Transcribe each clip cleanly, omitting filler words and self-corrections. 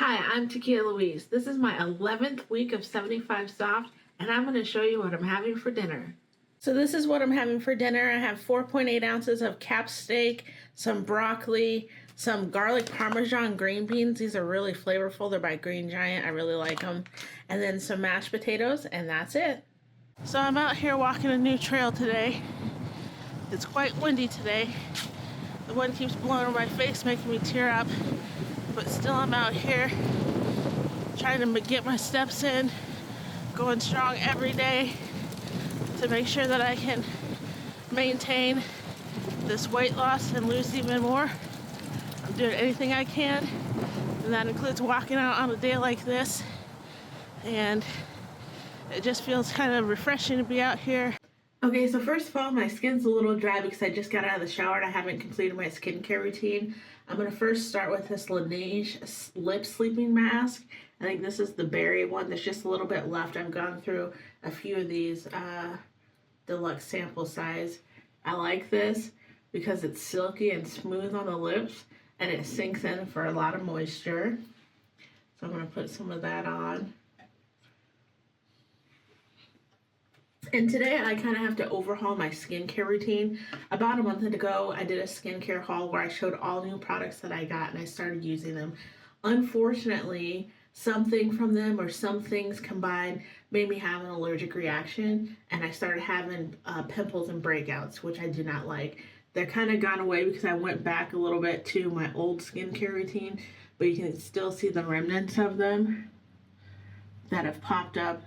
Hi, I'm TakiyahLouise. This is my 11th week of 75 Soft, and I'm going to show you what I'm having for dinner. So this is what I'm having for dinner. I have 4.8 ounces of cap steak, some broccoli, some garlic parmesan green beans. These are really flavorful. They're by Green Giant. I really like them. And then some mashed potatoes, and that's it. So I'm out here walking a new trail today. It's quite windy today. The wind keeps blowing on my face, making me tear up. But still I'm out here trying to get my steps in, going strong every day to make sure that I can maintain this weight loss and lose even more. I'm doing anything I can, and that includes walking out on a day like this. And it just feels kind of refreshing to be out here. Okay, so first of all, my skin's a little dry because I just got out of the shower and I haven't completed my skincare routine. I'm going to first start with this Laneige Lip Sleeping Mask. I think this is the berry one. There's just a little bit left. I've gone through a few of these deluxe sample size. I like this because it's silky and smooth on the lips and it sinks in for a lot of moisture. So I'm going to put some of that on. And today I kind of have to overhaul my skincare routine. About a month ago, I did a skincare haul where I showed all new products that I got and I started using them. Unfortunately, something from them or some things combined made me have an allergic reaction and I started having pimples and breakouts, which I do not like. They're kind of gone away because I went back a little bit to my old skincare routine, but you can still see the remnants of them that have popped up.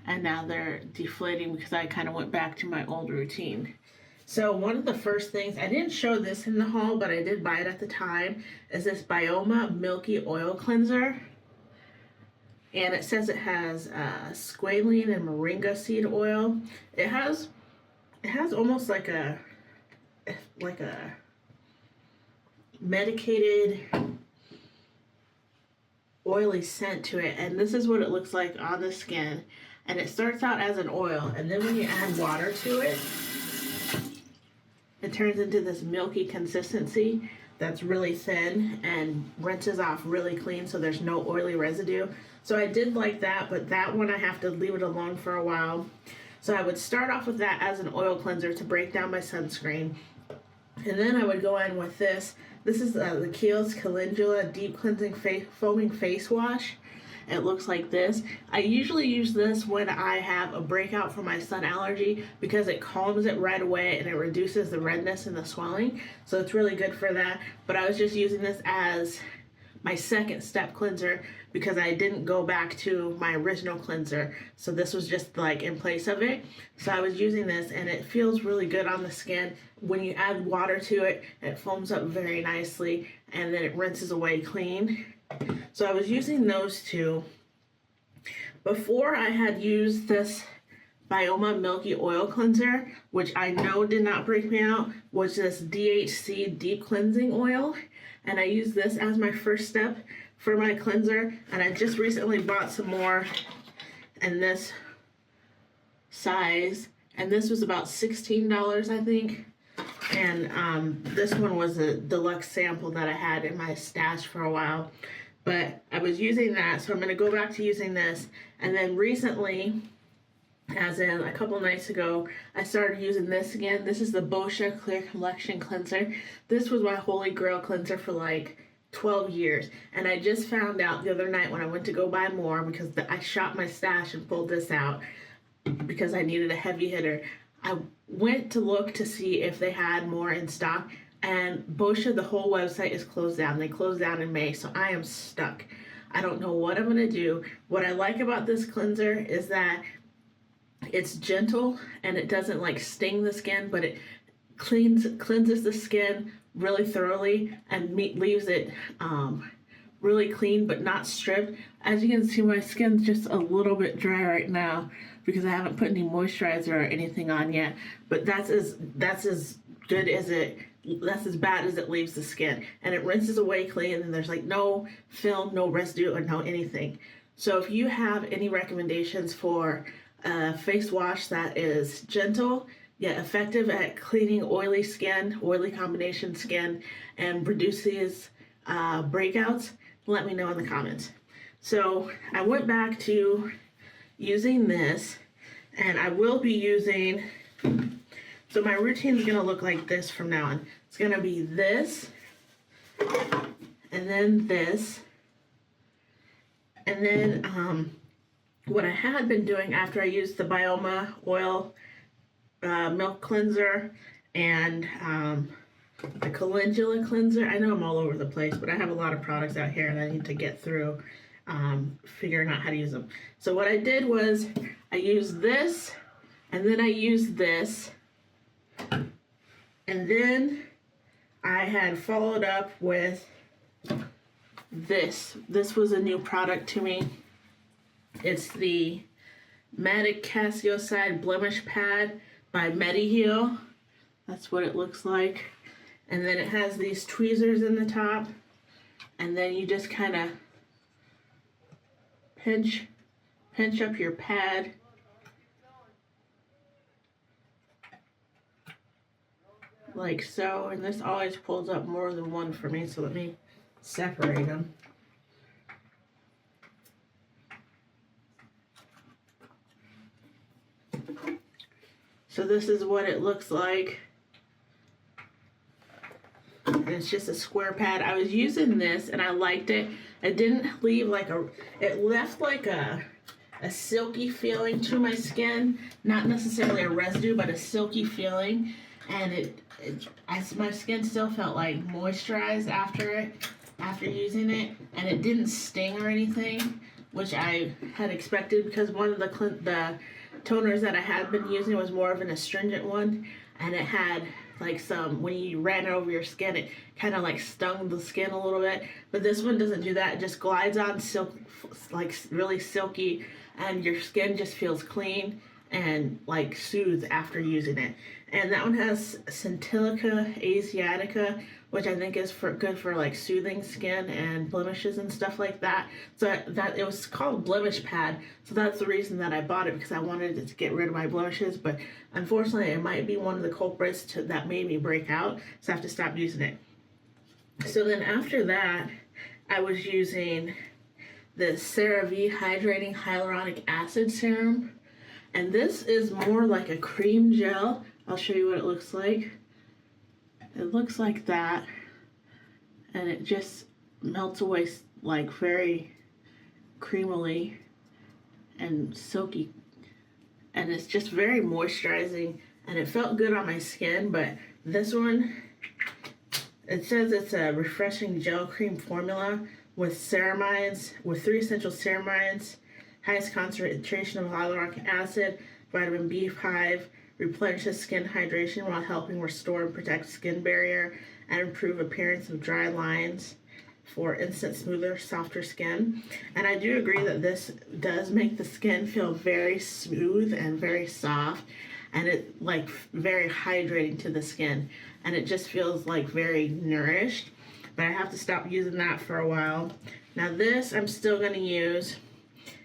And now they're deflating because I kind of went back to my old routine. So one of the first things, I didn't show this in the haul, but I did buy it at the time, is this Bioma Milky Oil Cleanser. And it says it has squalene and moringa seed oil. It has almost like a medicated oily scent to it. And this is what it looks like on the skin. And it starts out as an oil, and then when you add water to it, it turns into this milky consistency that's really thin and rinses off really clean so there's no oily residue. So I did like that, but that one I have to leave it alone for a while. So I would start off with that as an oil cleanser to break down my sunscreen. And then I would go in with this. This is the Kiehl's Calendula Deep Cleansing Foaming Face Wash. It looks like this. I usually use this when I have a breakout from my sun allergy because it calms it right away and it reduces the redness and the swelling. So it's really good for that. But I was just using this as my second step cleanser because I didn't go back to my original cleanser. So this was just like in place of it. So I was using this and it feels really good on the skin. When you add water to it, it foams up very nicely and then it rinses away clean. So I was using those two. Before I had used this Bioma Milky Oil Cleanser, which I know did not break me out, was this DHC Deep Cleansing Oil. And I used this as my first step for my cleanser. And I just recently bought some more in this size. And this was about $16, I think. And this one was a deluxe sample that I had in my stash for a while. But I was using that, so I'm going to go back to using this. And then recently, as in a couple nights ago, I started using this again. This is the Boscia Clear Complexion Cleanser. This was my holy grail cleanser for like 12 years. And I just found out the other night when I went to go buy more because I shot my stash and pulled this out because I needed a heavy hitter. I went to look to see if they had more in stock, and Boscia, the whole website is closed down. They closed down in May, so I am stuck. I don't know what I'm going to do. What I like about this cleanser is that it's gentle and it doesn't like sting the skin, but it cleanses the skin really thoroughly and leaves it really clean but not stripped. As you can see, my skin's just a little bit dry right now because I haven't put any moisturizer or anything on yet, but that's as good as that's as bad as it leaves the skin, and it rinses away clean and there's like no film, no residue, or no anything. So if you have any recommendations for a face wash that is gentle yet effective at cleaning oily skin, oily combination skin, and reduces breakouts, let me know in the comments. So I went back to using this, and I will be using, so my routine is going to look like this from now on. It's going to be this, and then this, and then what I had been doing after I used the Bioma oil milk cleanser and the calendula cleanser. I know I'm all over the place, but I have a lot of products out here and I need to get through figuring out how to use them. So what I did was I used this, and then I used this, and then I had followed up with this. This was a new product to me. It's the Madecassoside Blemish Pad by MediHeal. That's what it looks like. And then it has these tweezers in the top, and then you just kind of pinch up your pad. Like so, and this always pulls up more than one for me, so let me separate them. So this is what it looks like. And it's just a square pad. I was using this and I liked it. It didn't leave like it left like a silky feeling to my skin. Not necessarily a residue, but a silky feeling. And my skin still felt like moisturized after using it. And it didn't sting or anything, which I had expected, because one of the toners that I had been using was more of an astringent one, and it had like some, when you ran it over your skin, it kind of like stung the skin a little bit. But this one doesn't do that. It just glides on silk, like really silky, and your skin just feels clean and like soothed after using it. And that one has Centilica asiatica, which I think is good for like soothing skin and blemishes and stuff like that. So that it was called Blemish Pad. So that's the reason that I bought it, because I wanted it to get rid of my blemishes. But unfortunately, it might be one of the culprits that made me break out. So I have to stop using it. So then after that, I was using the CeraVe Hydrating Hyaluronic Acid Serum. And this is more like a cream gel. I'll show you what it looks like. It looks like that, and it just melts away like very creamily and silky, and it's just very moisturizing, and it felt good on my skin. But this one, it says it's a refreshing gel cream formula with ceramides, with 3 essential ceramides, highest concentration of hyaluronic acid, vitamin B5, replenishes skin hydration while helping restore and protect skin barrier and improve appearance of dry lines for instant smoother, softer skin. And I do agree that this does make the skin feel very smooth and very soft, and it like very hydrating to the skin, and it just feels like very nourished. But I have to stop using that for a while. Now this I'm still going to use,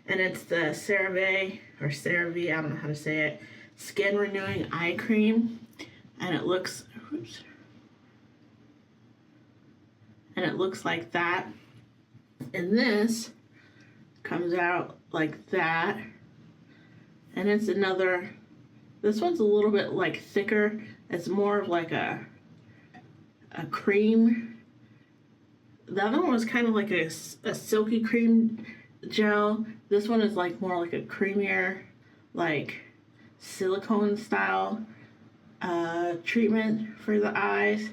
and it's the CeraVe, I don't know how to say it, Skin Renewing Eye Cream, and it looks like that. And this comes out like that, and it's this one's a little bit like thicker. It's more of like a cream. The other one was kind of like a silky cream gel. This one is like more like a creamier, like silicone style treatment for the eyes,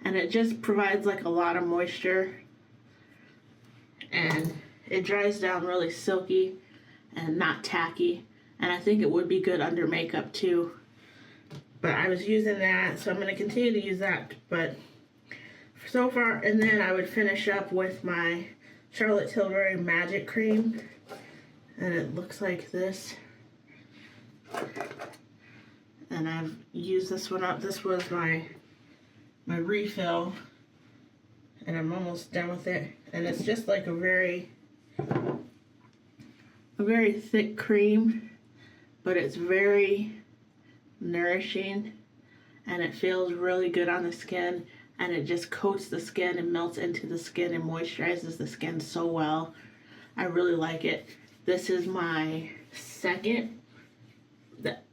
and it just provides like a lot of moisture, and it dries down really silky and not tacky, and I think it would be good under makeup too. But I was using that, so I'm going to continue to use that, but so far. And then I would finish up with my Charlotte Tilbury Magic Cream, and it looks like this. And I've used this one up. This was my refill, and I'm almost done with it. And it's just like a very thick cream, but it's very nourishing, and it feels really good on the skin, and it just coats the skin and melts into the skin and moisturizes the skin so well. I really like it. This is my second.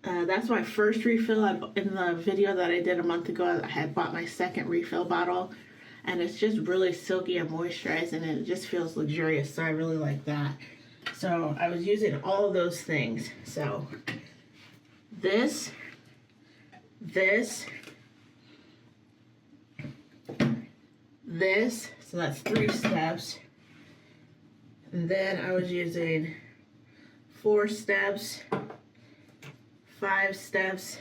That's my first refill. In the video that I did a month ago, I had bought my second refill bottle, and it's just really silky and moisturized, and it just feels luxurious, so I really like that. So I was using all of those things. So this, so that's 3 steps. And then I was using 4 steps, 5 steps,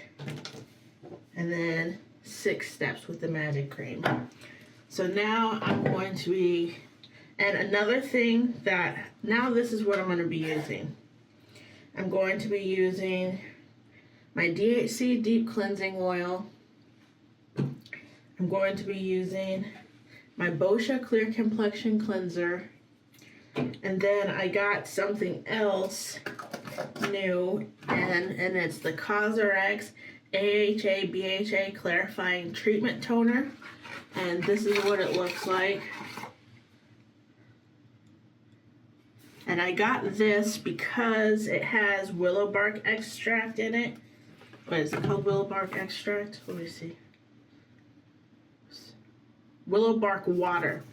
and then 6 steps with the magic cream. So now I'm going to be, and another thing that, now this is what I'm going to be using. I'm going to be using my DHC Deep Cleansing Oil. I'm going to be using my Boscia Clear Complexion Cleanser. And then I got something else new, and it's the CosRX AHA BHA Clarifying Treatment Toner. And this is what it looks like. And I got this because it has willow bark extract in it. What is it called? Willow bark extract? Let me see. Willow bark water.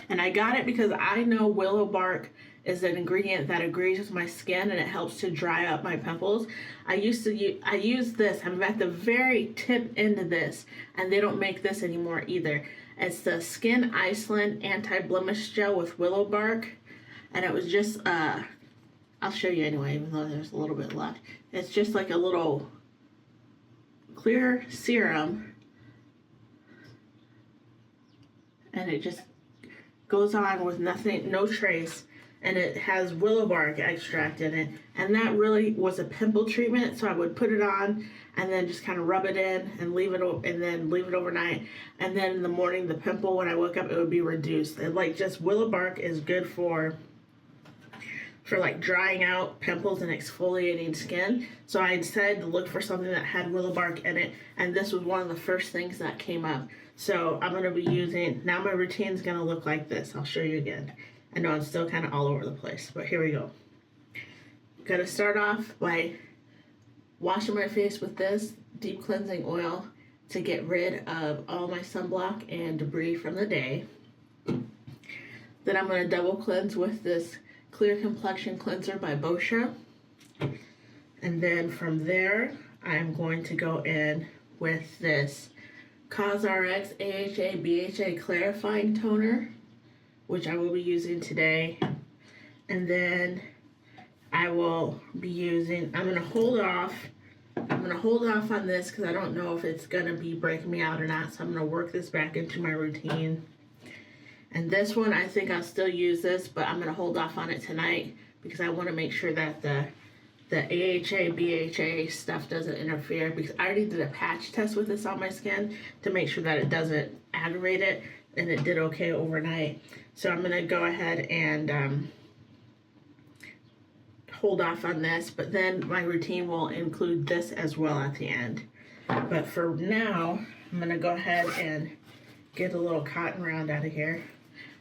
And I got it because I know willow bark is an ingredient that agrees with my skin and it helps to dry up my pimples. I use this. I'm at the very tip end of this, and they don't make this anymore either. It's the Skin Iceland Anti-Blemish Gel with willow bark, and it was just I'll show you anyway, even though there's a little bit left. It's just like a little clear serum, and it just goes on with nothing, no trace, and it has willow bark extract in it. And that really was a pimple treatment, so I would put it on and then just kind of rub it in and leave it overnight, and then in the morning the pimple, when I woke up, it would be reduced. And like, just willow bark is good for like drying out pimples and exfoliating skin. So I decided to look for something that had willow bark in it, and this was one of the first things that came up. So I'm going to be using, now my routine is going to look like this. I'll show you again. I know I'm still kind of all over the place, but here we go. I'm going to start off by washing my face with this deep cleansing oil to get rid of all my sunblock and debris from the day. Then I'm going to double cleanse with this Clear Complexion Cleanser by Boscia. And then from there, I'm going to go in with this CosRX AHA BHA Clarifying Toner, which I will be using today. And then I will be using, I'm going to hold off on this because I don't know if it's going to be breaking me out or not. So I'm going to work this back into my routine. And this one, I think I'll still use this, but I'm going to hold off on it tonight because I want to make sure that the AHA, BHA stuff doesn't interfere, because I already did a patch test with this on my skin to make sure that it doesn't aggravate it, and it did okay overnight. So I'm going to go ahead and hold off on this, but then my routine will include this as well at the end. But for now, I'm going to go ahead and get a little cotton round out of here.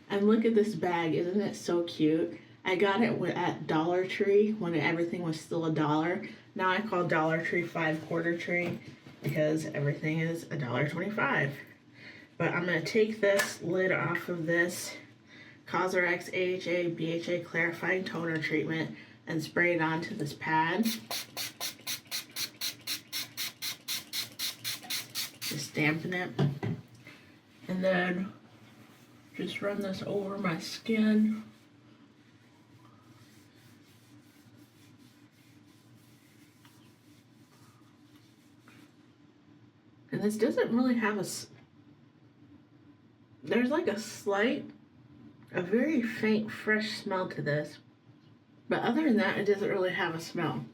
And look at this bag. Isn't it so cute? I got it at Dollar Tree when everything was still $1. Now I call Dollar Tree 5/4 tree because everything is $1.25. But I'm going to take this lid off of this CosRX AHA BHA Clarifying Toner Treatment and spray it onto this pad. Just dampen it. And then just run this over my skin. And this doesn't really have there's like a very faint fresh smell to this. But other than that, it doesn't really have a smell.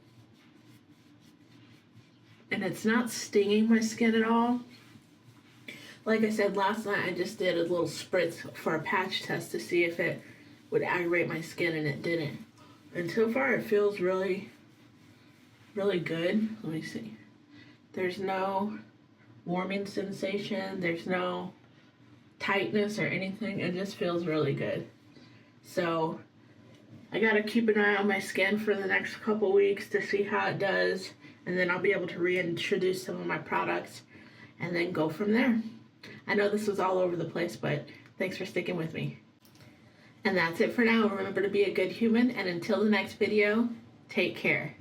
And it's not stinging my skin at all. Like I said, last night I just did a little spritz for a patch test to see if it would aggravate my skin, and it didn't. And so far it feels really, really good. Let me see. There's no warming sensation. There's no tightness or anything. It just feels really good. So I gotta keep an eye on my skin for the next couple weeks to see how it does, and then I'll be able to reintroduce some of my products and then go from there. I know this was all over the place, but thanks for sticking with me. And that's it for now. Remember to be a good human, and until the next video, take care.